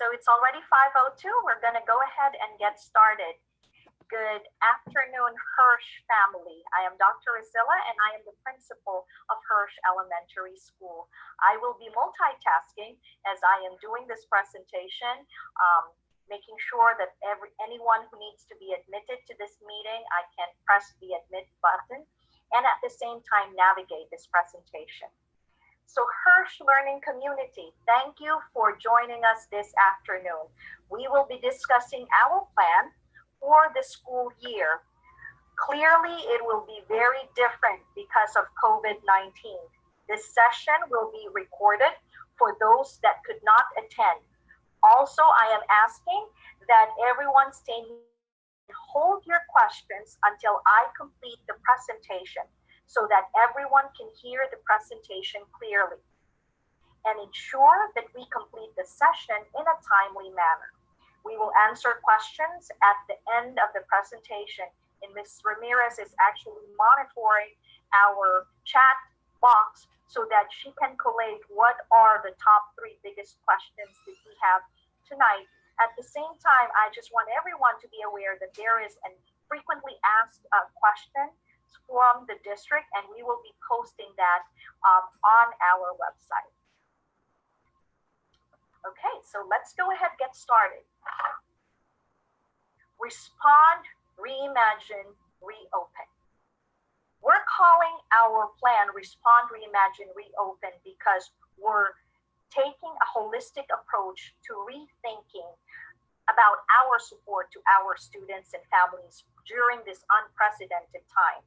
So it's already 5:02. We're going to go ahead and get started. Good afternoon, Hirsch family. I am Dr. Isilla, and I am the principal of Hirsch Elementary School. I will be multitasking as I am doing this presentation, making sure that anyone who needs to be admitted to this meeting, I can press the admit button and at the same time navigate this presentation. So Hirsch Learning Community, thank you for joining us this afternoon. We will be discussing our plan for the school year. Clearly, it will be very different because of COVID-19. This session will be recorded for those that could not attend. Also, I am asking that everyone stay and hold your questions until I complete the presentation so that everyone can hear the presentation clearly and ensure that we complete the session in a timely manner. We will answer questions at the end of the presentation, and Ms. Ramirez is actually monitoring our chat box so that she can collate what are the top 3 biggest questions that we have tonight. At the same time, I just want everyone to be aware that there is a frequently asked question from the district, and we will be posting that on our website. Okay, so let's go ahead and get started. Respond, reimagine, reopen. We're calling our plan Respond, Reimagine, Reopen because we're taking a holistic approach to rethinking about our support to our students and families during this unprecedented time.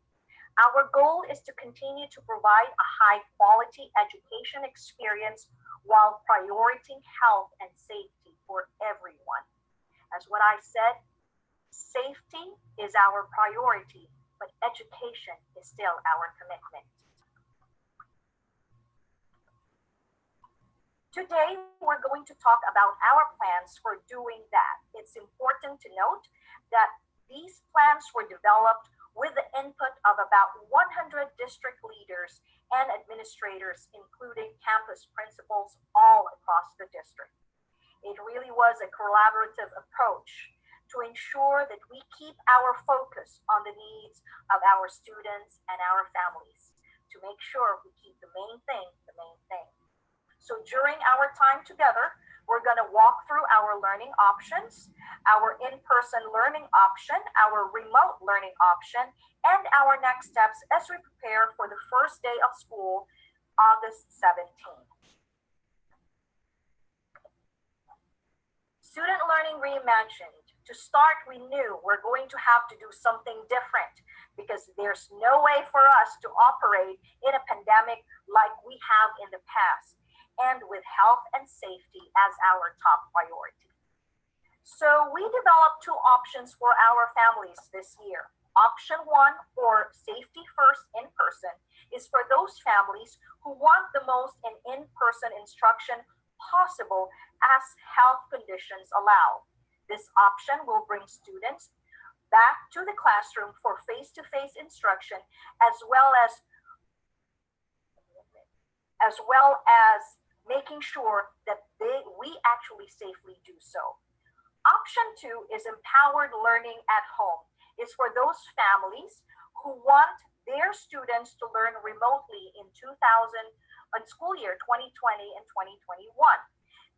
Our goal is to continue to provide a high quality education experience while prioritizing health and safety for everyone. As what I said, safety is our priority, but education is still our commitment. Today, we're going to talk about our plans for doing that. It's important to note that these plans were developed with the input of about 100 district leaders and administrators, including campus principals all across the district. It really was a collaborative approach to ensure that we keep our focus on the needs of our students and our families, to make sure we keep the main thing, the main thing. So during our time together, we're going to walk through our learning options, our in-person learning option, our remote learning option, and our next steps as we prepare for the first day of school, August 17th. Student learning reimagined. To start, we knew we're going to have to do something different because there's no way for us to operate in a pandemic like we have in the past, and with health and safety as our top priority. So we developed 2 options for our families this year. Option 1, or safety first in person, is for those families who want the most in-person instruction possible as health conditions allow. This option will bring students back to the classroom for face-to-face instruction as well as making sure that we actually safely do so. Option 2 is empowered learning at home. It's for those families who want their students to learn remotely in school year 2020 and 2021.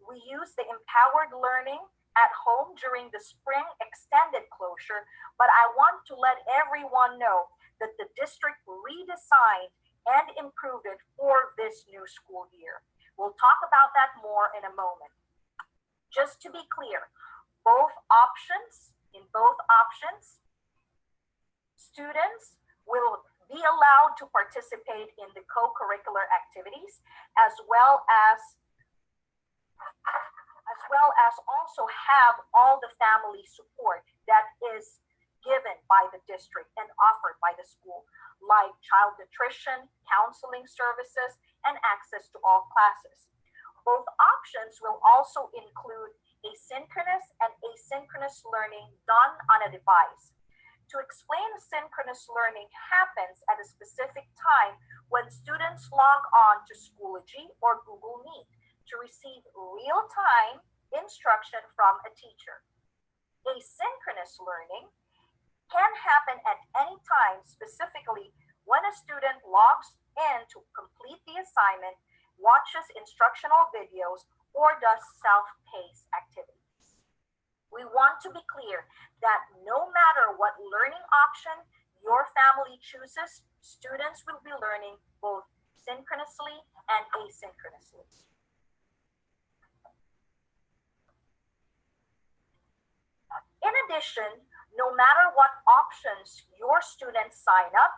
We use the empowered learning at home during the spring extended closure, but I want to let everyone know that the district redesigned and improved it for this new school year. We'll talk about that more in a moment. Just to be clear, in both options, students will be allowed to participate in the co-curricular activities as well as also have all the family support that is given by the district and offered by the school, like child nutrition, counseling services, and access to all classes. Both options will also include asynchronous and asynchronous learning done on a device. To explain, synchronous learning happens at a specific time when students log on to Schoology or Google Meet to receive real-time instruction from a teacher. Asynchronous learning can happen at any time, specifically when a student logs in to complete the assignment, watches instructional videos, or does self-paced activities. We want to be clear that no matter what learning option your family chooses, students will be learning both synchronously and asynchronously. In addition, no matter what options your students sign up,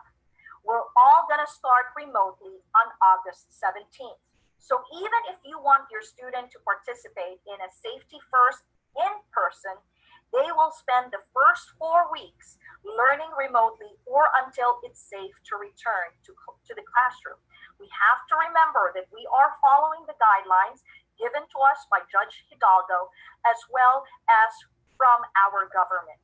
we're all going to start remotely on August 17th. So even if you want your student to participate in a safety first in person, they will spend the first 4 weeks learning remotely or until it's safe to return to the classroom. We have to remember that we are following the guidelines given to us by Judge Hidalgo as well as from our government.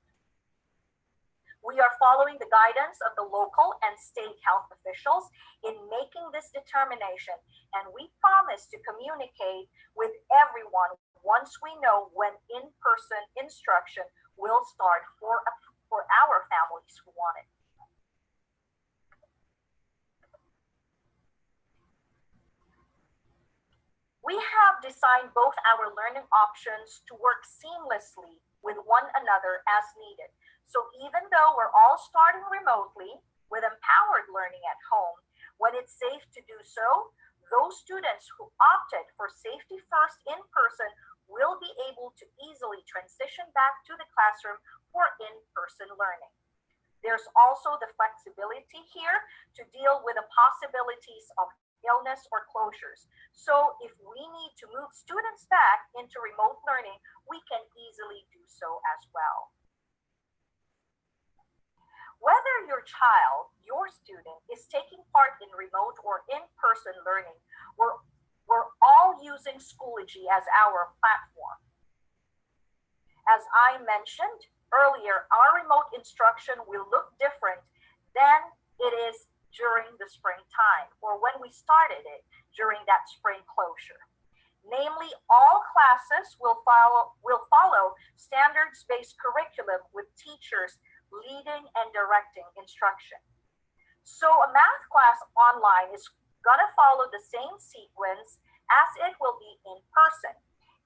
We are following the guidance of the local and state health officials in making this determination, and we promise to communicate with everyone once we know when in-person instruction will start for our families who want it. We have designed both our learning options to work seamlessly with one another as needed. So even though we're all starting remotely with empowered learning at home, when it's safe to do so, those students who opted for safety first in person will be able to easily transition back to the classroom for in-person learning. There's also the flexibility here to deal with the possibilities of illness or closures. So if we need to move students back into remote learning, we can easily do so as well. Whether your child, your student, is taking part in remote or in-person learning, we're all using Schoology as our platform. As I mentioned earlier, our remote instruction will look different than it is during the springtime or when we started it during that spring closure. Namely, all classes will follow standards-based curriculum with teachers leading and directing instruction. So a math class online is going to follow the same sequence as it will be in person.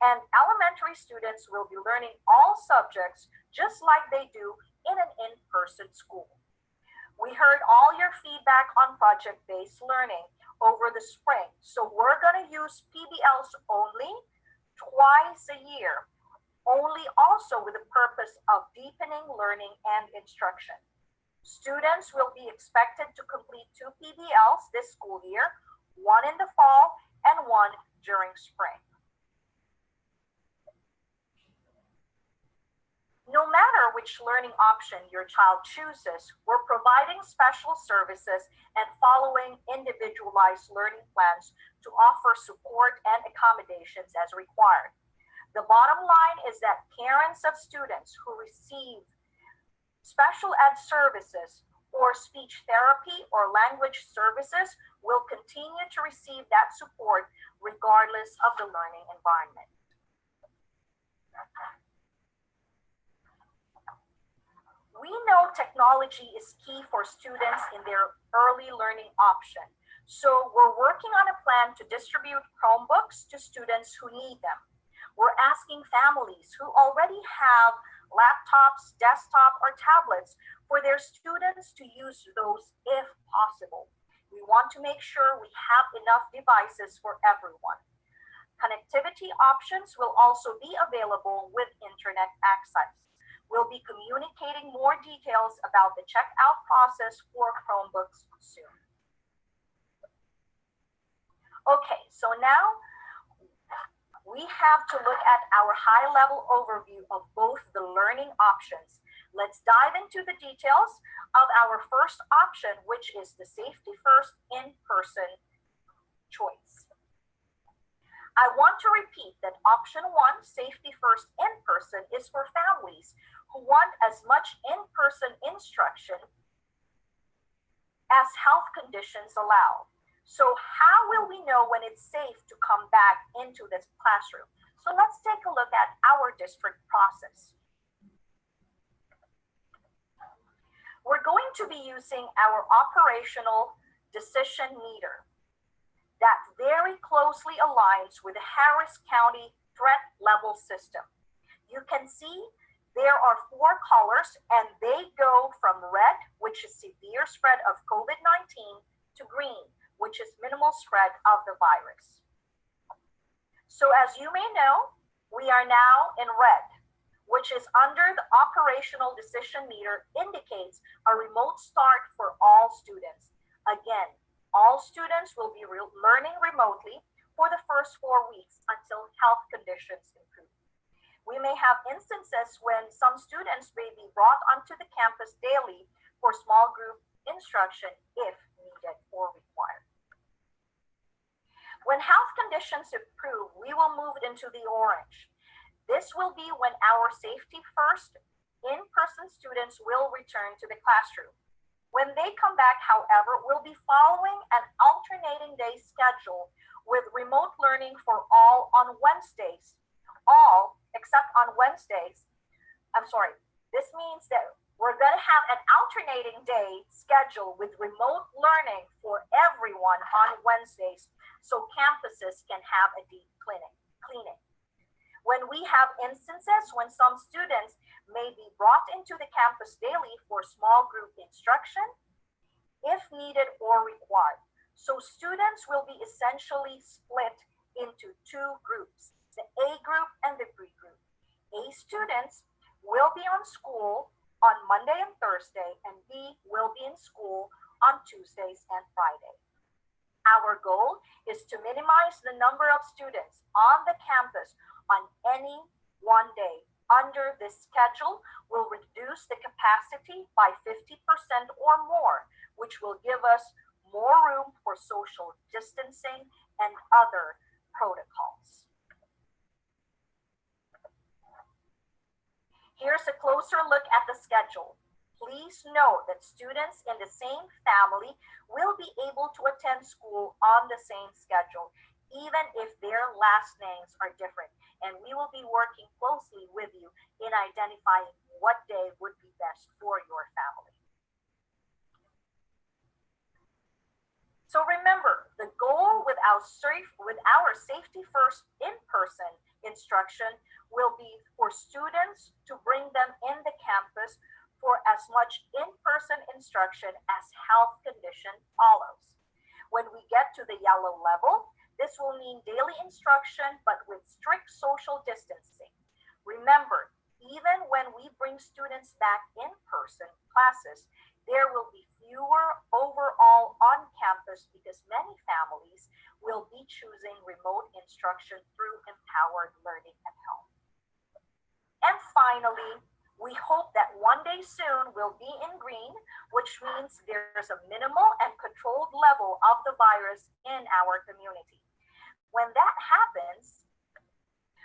And elementary students will be learning all subjects just like they do in an in-person school. We heard all your feedback on project-based learning over the spring. So we're going to use PBLs only twice a year, only also with the purpose of deepening learning and instruction. Students will be expected to complete 2 PBLs this school year, one in the fall and one during spring. No matter which learning option your child chooses, we're providing special services and following individualized learning plans to offer support and accommodations as required. The bottom line is that parents of students who receive special ed services or speech therapy or language services will continue to receive that support regardless of the learning environment. We know technology is key for students in their early learning option. So we're working on a plan to distribute Chromebooks to students who need them. We're asking families who already have laptops, desktop, or tablets for their students to use those if possible. We want to make sure we have enough devices for everyone. Connectivity options will also be available with internet access. We'll be communicating more details about the checkout process for Chromebooks soon. Okay, so now we have to look at our high-level overview of both the learning options. Let's dive into the details of our first option, which is the safety first in-person choice. I want to repeat that option 1, safety first in-person, is for families who want as much in-person instruction as health conditions allow. So how will we know when it's safe to come back into this classroom? So let's take a look at our district process. We're going to be using our operational decision meter that very closely aligns with the Harris County threat level system. You can see there are 4 colors and they go from red, which is severe spread of COVID-19, to green, which is minimal spread of the virus. So as you may know, we are now in red, which is under the operational decision meter, indicates a remote start for all students. Again, all students will be learning remotely for the first 4 weeks until health conditions improve. We may have instances when some students may be brought onto the campus daily for small group instruction if needed or required. When health conditions improve, we will move into the orange. This will be when our safety first in-person students will return to the classroom. When they come back, however, we'll be following an alternating day schedule with remote learning for all on Wednesdays. All except on Wednesdays. This means that we're going to have an alternating day schedule with remote learning for everyone on Wednesdays so campuses can have a deep cleaning. When we have instances when some students may be brought into the campus daily for small group instruction, if needed or required. So students will be essentially split into 2 groups, the A group and the B group. A students will be on school on Monday and Thursday, and B will be in school on Tuesdays and Friday. Our goal is to minimize the number of students on the campus on any one day. Under this schedule will reduce the capacity by 50% or more, which will give us more room for social distancing and other protocols. Here's a closer look at the schedule. Please note that students in the same family will be able to attend school on the same schedule, even if their last names are different. And we will be working closely with you in identifying what day would be best for your family. So remember, the goal with our safety first in-person instruction will be for students to bring them in the campus for as much in-person instruction as health condition follows. When we get to the yellow level, this will mean daily instruction, but with strict social distancing. Remember, even when we bring students back in-person classes, there will be fewer overall on campus because many families will be choosing remote instruction through empowered learning at home. And finally, we hope that one day soon we'll be in green, which means there's a minimal and controlled level of the virus in our community. When that happens,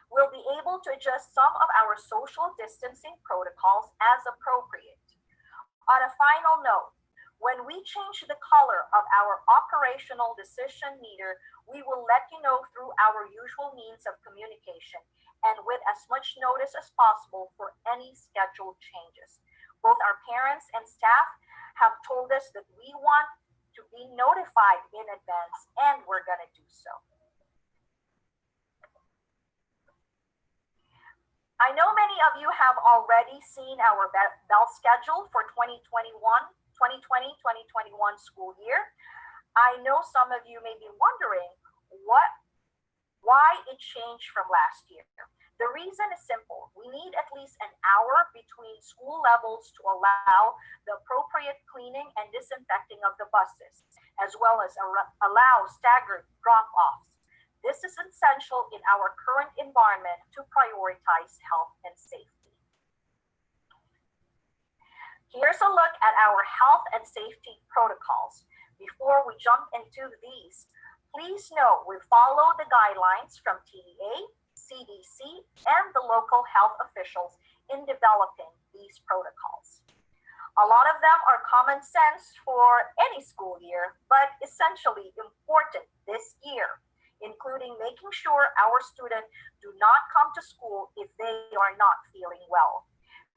we'll be able to adjust some of our social distancing protocols as appropriate. On a final note, when we change the color of our operational decision meter, we will let you know through our usual means of communication and with as much notice as possible for any scheduled changes. Both our parents and staff have told us that we want to be notified in advance, and we're going to do so. I know many of you have already seen our bell schedule for 2020-2021 school year. I know some of you may be wondering why it changed from last year. The reason is simple. We need at least an hour between school levels to allow the appropriate cleaning and disinfecting of the buses, as well as allow staggered drop-offs. This is essential in our current environment to prioritize health and safety. Here's a look at our health and safety protocols. Before we jump into these, please note we follow the guidelines from TDA, CDC, and the local health officials in developing these protocols. A lot of them are common sense for any school year, but essentially important this year. including making sure our students do not come to school if they are not feeling well.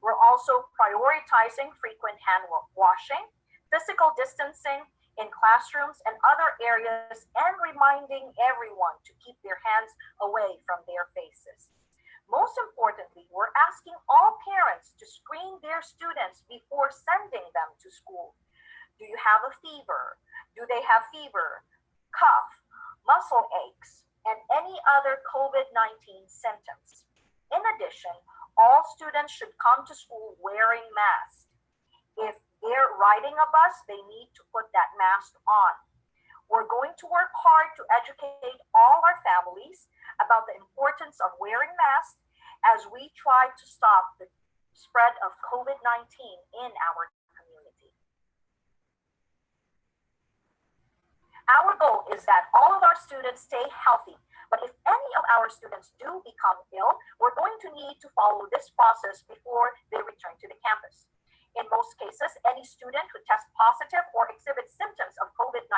We're also prioritizing frequent hand washing, physical distancing in classrooms and other areas, and reminding everyone to keep their hands away from their faces. Most importantly, we're asking all parents to screen their students before sending them to school. Do you have a fever? Do they have fever, cough, muscle aches, and any other COVID-19 symptoms? In addition, all students should come to school wearing masks. If they're riding a bus, they need to put that mask on. We're going to work hard to educate all our families about the importance of wearing masks as we try to stop the spread of COVID-19 in our community. Our goal is that all of our students stay healthy, but if any of our students do become ill, we're going to need to follow this process before they return to the campus. In most cases, any student who tests positive or exhibits symptoms of COVID-19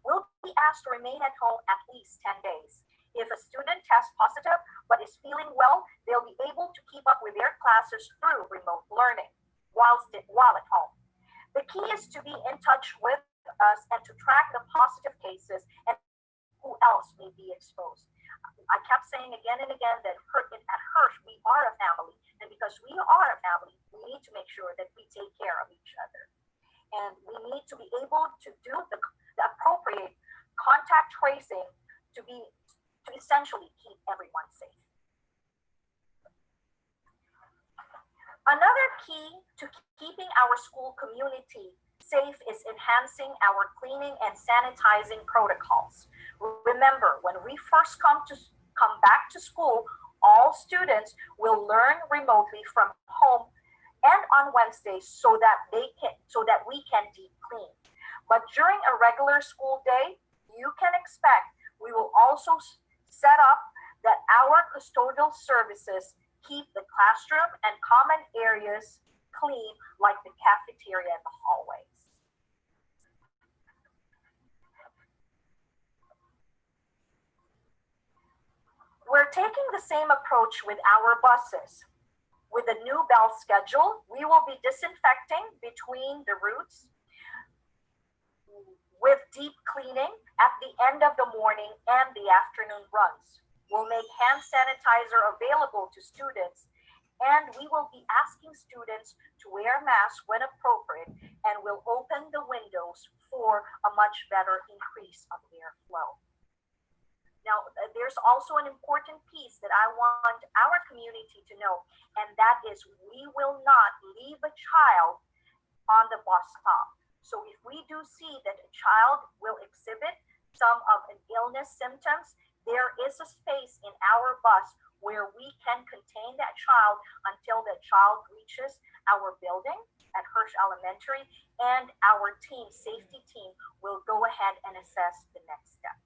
will be asked to remain at home at least 10 days. If a student tests positive but is feeling well, they'll be able to keep up with their classes through remote learning while at home. The key is to be in touch with us and to track the positive cases and who else may be exposed. I kept saying again and again that at Hirsch, we are a family. And because we are a family, we need to make sure that we take care of each other. And we need to be able to do the appropriate contact tracing to essentially keep everyone safe. Another key to keeping our school community safe is enhancing our cleaning and sanitizing protocols. Remember, when we first come back to school, all students will learn remotely from home and on Wednesdays so that we can deep clean. But during a regular school day, you can expect we will also set up that our custodial services keep the classroom and common areas clean, like the cafeteria and the hallways. We're taking the same approach with our buses. With the new bell schedule, we will be disinfecting between the routes with deep cleaning at the end of the morning and the afternoon runs. We'll make hand sanitizer available to students, and we will be asking students to wear masks when appropriate, and we'll open the windows for a much better increase of airflow. Now, there's also an important piece that I want our community to know, and that is we will not leave a child on the bus stop. So if we do see that a child will exhibit some of an illness symptoms, there is a space in our bus where we can contain that child until that child reaches our building at Hirsch Elementary, and our safety team will go ahead and assess the next steps.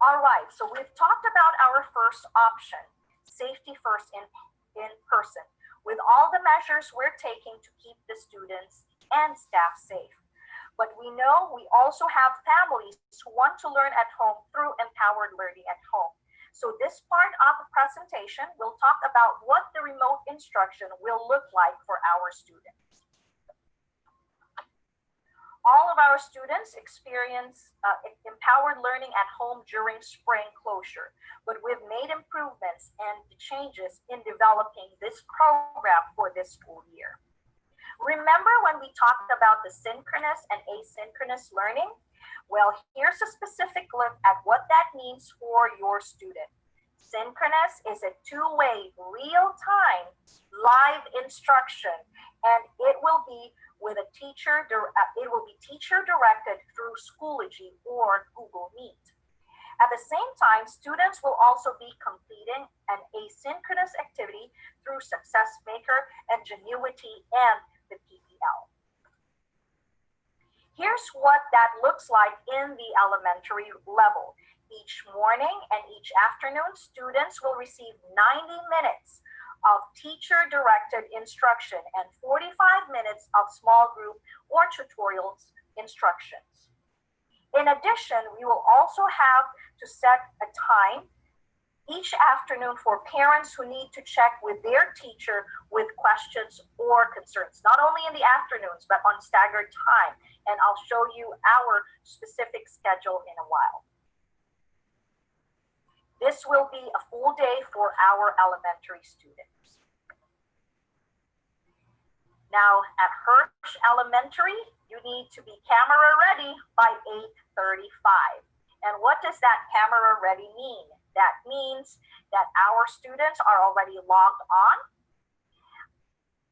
All right, so we've talked about our first option, safety first in person, with all the measures we're taking to keep the students and staff safe. But we know we also have families who want to learn at home through empowered learning at home. So this part of the presentation will talk about what the remote instruction will look like for our students. All of our students experience empowered learning at home during spring closure, but we've made improvements and changes in developing this program for this school year. Remember when we talked about the synchronous and asynchronous learning? Well, here's a specific look at what that means for your student. Synchronous is a two-way, real-time, live instruction, and it will be with a teacher, it will be teacher directed through Schoology or Google Meet. At the same time, students will also be completing an asynchronous activity through SuccessMaker and Genuity and the PPL. Here's what that looks like in the elementary level. Each morning and each afternoon, students will receive 90 minutes of teacher-directed instruction and 45 minutes of small group or tutorials instructions. In addition, we will also have to set a time each afternoon for parents who need to check with their teacher with questions or concerns, not only in the afternoons, but on staggered time. And I'll show you our specific schedule in a while. This will be a full day for our elementary students. Now, at Hirsch Elementary, you need to be camera ready by 8:35. And what does that camera ready mean? That means that our students are already logged on.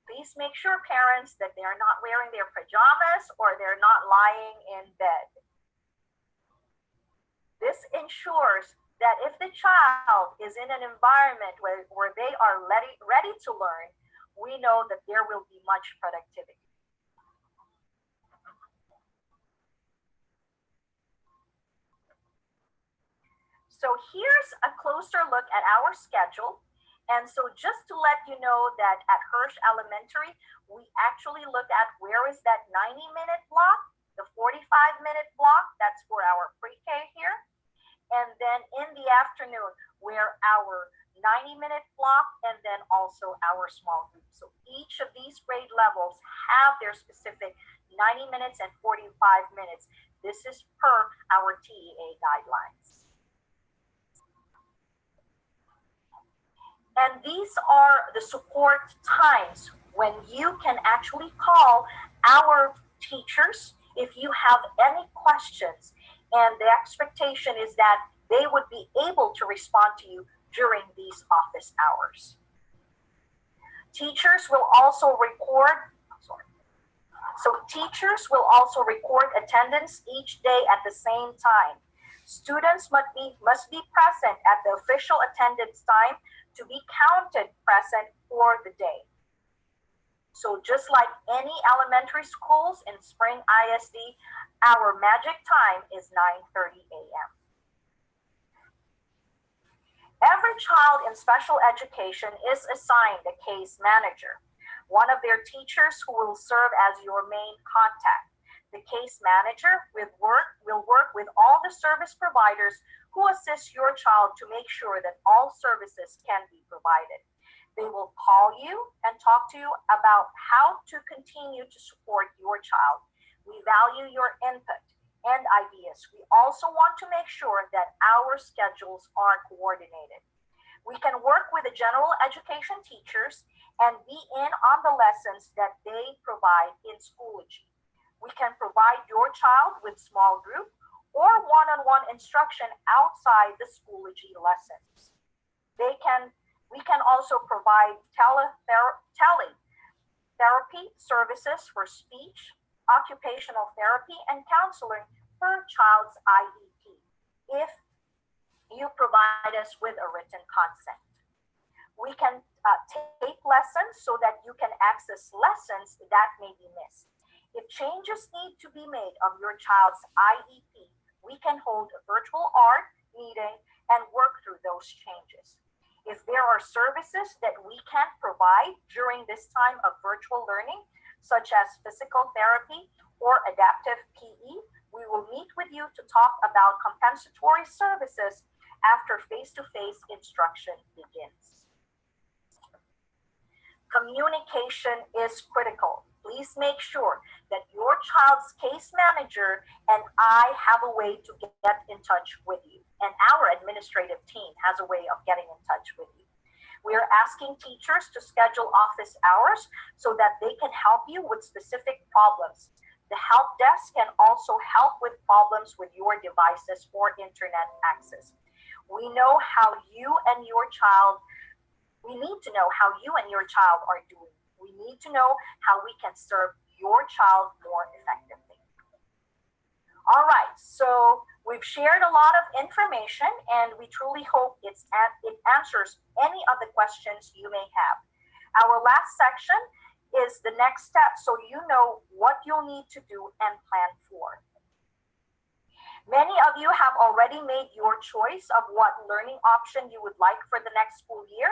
Please make sure, parents, that they're not wearing their pajamas or they're not lying in bed. This ensures that if the child is in an environment where they are ready to learn, we know that there will be much productivity. So here's a closer look at our schedule. And so just to let you know that at Hirsch Elementary, we actually look at where is that 90-minute block, the 45-minute block, that's for our pre-K here. And then in the afternoon, where our 90-minute block and then also our small group. So each of these grade levels have their specific 90 minutes and 45 minutes. This is per our TEA guidelines. And these are the support times when you can actually call our teachers if you have any questions. And the expectation is that they would be able to respond to you during these office hours. Teachers will also record attendance each day at the same time. Students must be present at the official attendance time to be counted present for the day. So just like any elementary schools in Spring ISD, our magic time is 9:30 a.m. Every child in special education is assigned a case manager, one of their teachers who will serve as your main contact. The case manager will work with all the service providers who assist your child to make sure that all services can be provided. They will call you and talk to you about how to continue to support your child. We value your input and ideas. We also want to make sure that our schedules are coordinated. We can work with the general education teachers and be in on the lessons that they provide in Schoology. We can provide your child with small group or one-on-one instruction outside the Schoology lessons. We can also provide therapy services for speech, occupational therapy, and counseling per child's IEP if you provide us with a written consent. We can take lessons so that you can access lessons that may be missed. If changes need to be made on your child's IEP, we can hold a virtual art meeting and work through those changes. If there are services that we can provide during this time of virtual learning, such as physical therapy or adaptive PE, we will meet with you to talk about compensatory services after face-to-face instruction begins. Communication is critical. Please make sure that your child's case manager and I have a way to get in touch with you, and our administrative team has a way of getting in touch with you. We are asking teachers to schedule office hours so that they can help you with specific problems. The help desk can also help with problems with your devices or internet access. We need to know how you and your child are doing. We need to know how we can serve your child more effectively. All right, so we've shared a lot of information and we truly hope it answers any of the questions you may have. Our last section is the next step so you know what you'll need to do and plan for. Many of you have already made your choice of what learning option you would like for the next school year.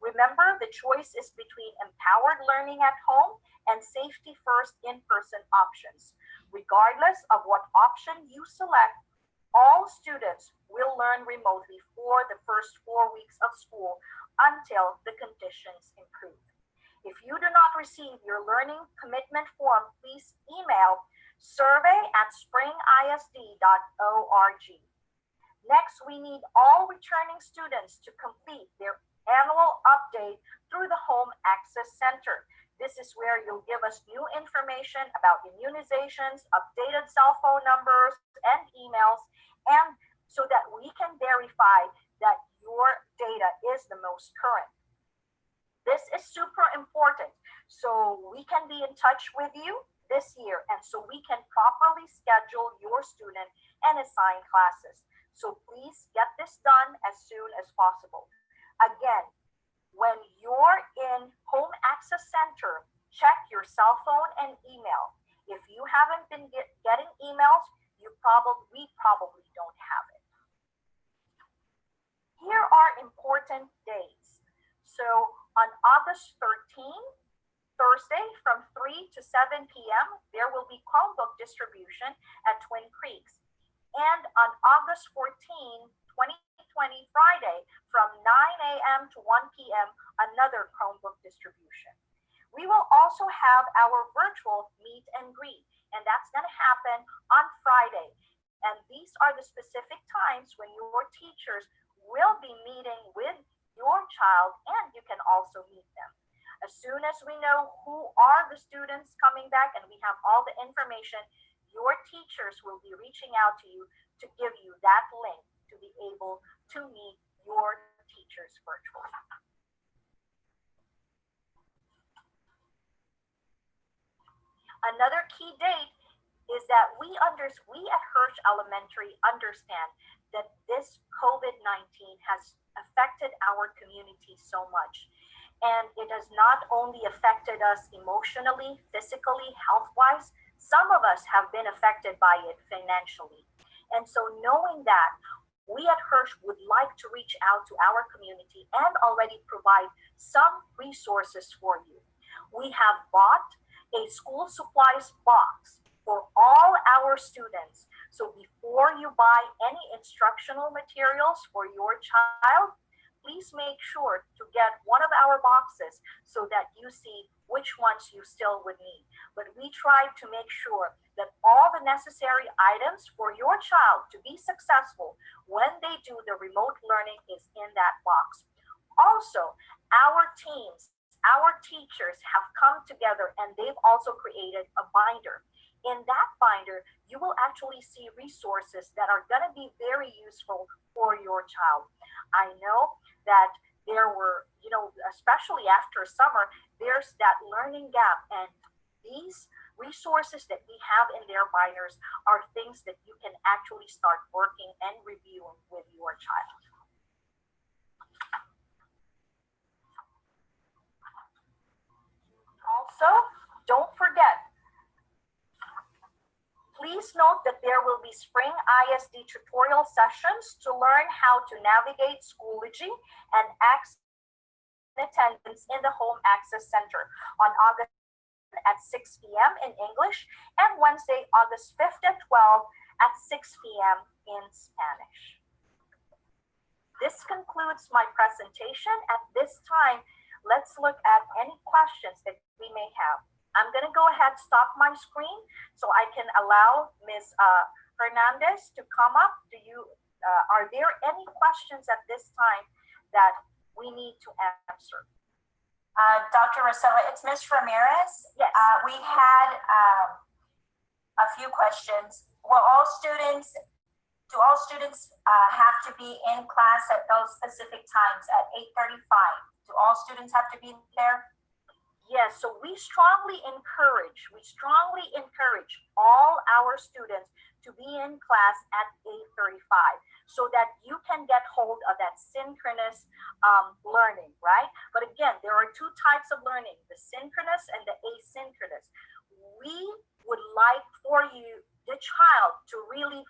Remember, the choice is between empowered learning at home and safety first in-person options. Regardless of what option you select, all students will learn remotely for the first 4 weeks of school until the conditions improve. If you do not receive your learning commitment form, please email survey@springisd.org. Next, we need all returning students to complete their annual update through the Home Access Center. This is where you'll give us new information about immunizations, updated cell phone numbers, and emails, and so that we can verify that your data is the most current. This is super important so we can be in touch with you this year and so we can properly schedule your student and assign classes. So please get this done as soon as possible. Again, when you're in Home Access Center, check your cell phone and email. If you haven't been getting emails, we probably don't have it. Here are important dates. So on August 13th, Thursday from 3 to 7 p.m., there will be Chromebook distribution at Twin Creeks. And on August 14, 2020, Friday, from 9 a.m. to 1 p.m., another Chromebook distribution. We will also have our virtual meet and greet, and that's going to happen on Friday. And these are the specific times when your teachers will be meeting with your child, and you can also meet them. As soon as we know who are the students coming back and we have all the information, your teachers will be reaching out to you to give you that link to be able to meet your teachers virtually. Another key date is that we at Hirsch Elementary understand that this COVID-19 has affected our community so much. And it has not only affected us emotionally, physically, health-wise, some of us have been affected by it financially. And so knowing that, we at Hirsch would like to reach out to our community and already provide some resources for you. We have bought a school supplies box for all our students. So before you buy any instructional materials for your child, please make sure to get one of our boxes so that you see which ones you still would need. But we try to make sure that all the necessary items for your child to be successful when they do the remote learning is in that box. Also, our teams, our teachers have come together and they've also created a binder. In that binder, you will actually see resources that are going to be very useful for your child. I know that there were, especially after summer, there's that learning gap, and these resources that we have in their binders are things that you can actually start working and reviewing with your child. Also, don't forget, please note that there will be Spring ISD tutorial sessions to learn how to navigate Schoology and access attendance in the Home Access Center on August at 6 p.m. in English and Wednesday, August 5th and 12th at 6 p.m. in Spanish. This concludes my presentation. At this time, let's look at any questions that we may have. I'm going to go ahead, stop my screen so I can allow Ms. Hernandez to come up. Are there any questions at this time that we need to answer? Dr. Rosella, it's Ms. Ramirez. Yes. We had a few questions. Do all students have to be in class at those specific times at 8:35? Do all students have to be there? Yes, so we strongly encourage all our students to be in class at 8:35 so that you can get hold of that synchronous learning, right? But again, there are two types of learning, the synchronous and the asynchronous. We would like for you, the child, to really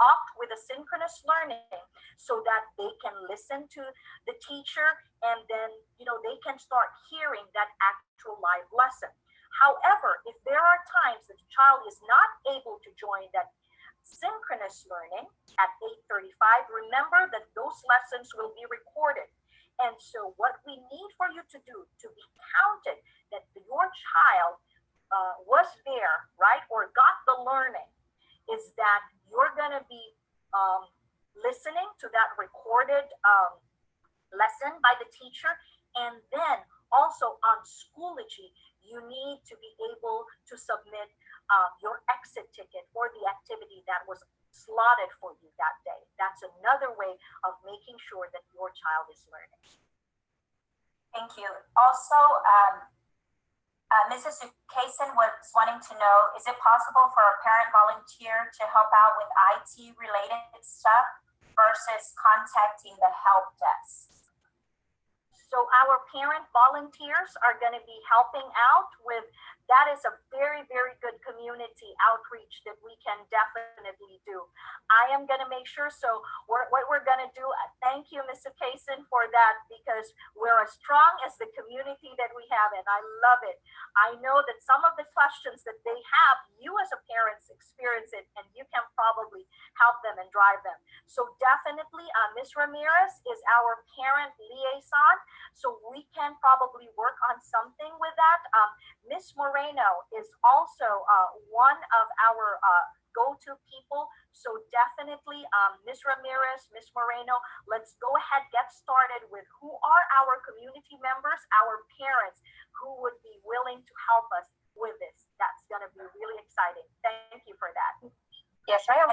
opt with asynchronous learning so that they can listen to the teacher, and then they can start hearing that actual live lesson. However, if there are times that the child is not able to join that synchronous learning at 8:35, remember that those lessons will be recorded. And so what we need for you to do to be counted that your child was there, right, or got the learning, is that you're going to be listening to that recorded lesson by the teacher. And then also on Schoology, you need to be able to submit your exit ticket for the activity that was slotted for you that day. That's another way of making sure that your child is learning. Thank you. Also, Mrs. Kaysen was wanting to know, is it possible for a parent volunteer to help out with IT related stuff versus contacting the help desk? So our parent volunteers are going to be helping out with, that is a very, very good community outreach that we can definitely do. I am going to make sure, so what we're going to do, thank you, Mr. Kaysen, for that, because we're as strong as the community that we have, and I love it. I know that some of the questions that they have, you as a parent experience it, and you can probably help them and drive them. So definitely, Ms. Ramirez is our parent liaison, so we can probably work on something with that. Ms. Moreno is also one of our go-to people. So definitely, Ms. Ramirez, Ms. Moreno, let's go ahead, get started with who are our community members, our parents, who would be willing to help us with this. That's going to be really exciting. Thank you for that. Yes, ma'am.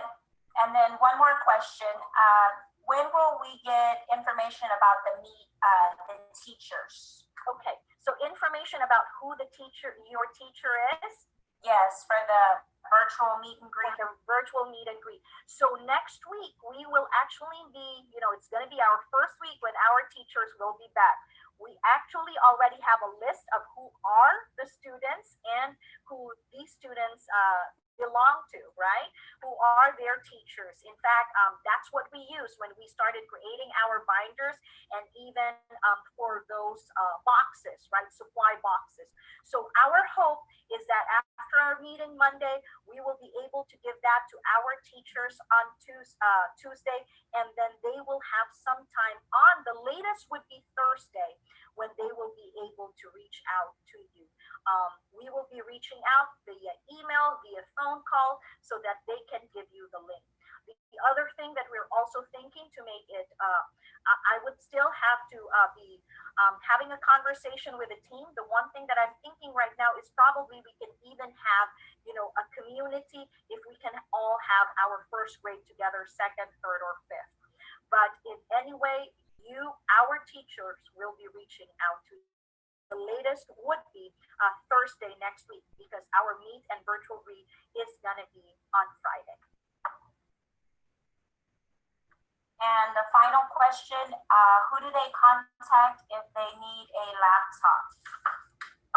And then one more question. When will we get information about the teachers? Okay, so information about who your teacher is? Yes, for the virtual meet and greet. The virtual meet and greet. So next week, we will actually be, it's going to be our first week when our teachers will be back. We actually already have a list of who are the students and who these students belong to, right? Who are their teachers. In fact, that's what we use when we started creating our binders, and even for those boxes, right? Supply boxes. So our hope is that after our meeting Monday, we will be able to give that to our teachers on Tuesday, and then they will have some time on, the latest would be Thursday, when they will be able to reach out to you. We will be reaching out via email, via phone call, so that they can give you the link. The other thing that we're also thinking to make it, I would still have to be having a conversation with the team. The one thing that I'm thinking right now is probably we can even have, a community, if we can all have our first grade together, second, third, or fifth. But in any way, our teachers will be reaching out to you. The latest would be Thursday next week, because our meet and virtual read is going to be on Friday. And the final question, who do they contact if they need a laptop?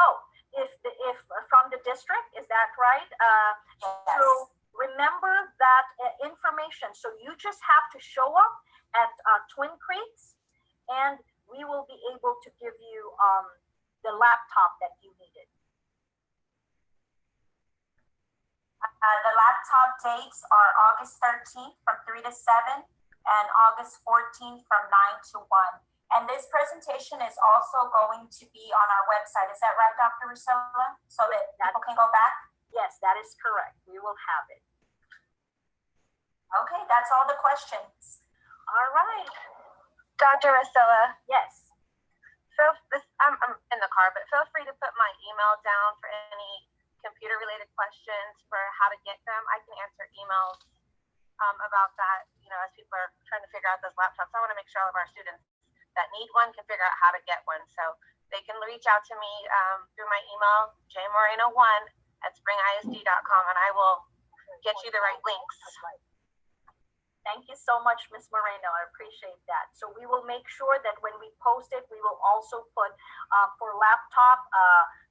Oh, if from the district, is that right? Yes. So remember that information. So you just have to show up at Twin Creeks, and we will be able to give you the laptop that you needed. The laptop dates are August 13th from 3 to 7 and August 14th from 9 to 1. And this presentation is also going to be on our website. Is that right, Dr. Rusilla? So that people can go back? Yes, that is correct. We will have it. Okay, that's all the questions. All right. Dr. Rusilla. Yes. I'm in the car, but feel free to put my email down for any computer-related questions for how to get them. I can answer emails about that, as people are trying to figure out those laptops. I want to make sure all of our students that need one can figure out how to get one. So they can reach out to me through my email, jmoreno1@springisd.com, and I will get you the right links. Thank you so much, Ms. Moreno. I appreciate that. So we will make sure that when we post it, we will also put for laptop,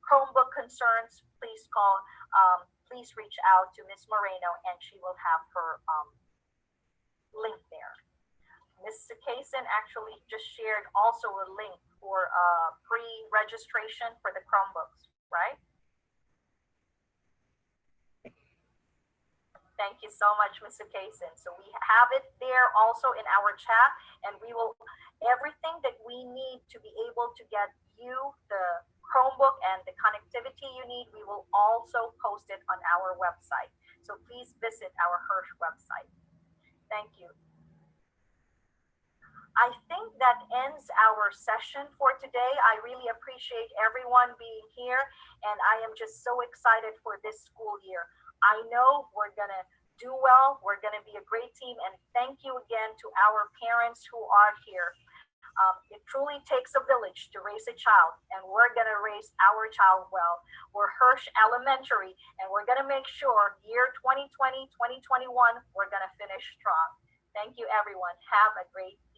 Chromebook concerns, please reach out to Ms. Moreno, and she will have her link there. Mr. Kaysen actually just shared also a link for pre-registration for the Chromebooks, right? Thank you so much, Mr. Kaysen. So we have it there also in our chat, and we will, everything that we need to be able to get you the Chromebook and the connectivity you need, we will also post it on our website. So please visit our Hirsch website. Thank you. I think that ends our session for today. I really appreciate everyone being here, and I am just so excited for this school year. I know we're going to do well. We're going to be a great team, and thank you again to our parents who are here. It truly takes a village to raise a child, and we're going to raise our child well. We're Hirsch Elementary, and we're going to make sure year 2020, 2021, we're going to finish strong. Thank you, everyone. Have a great day.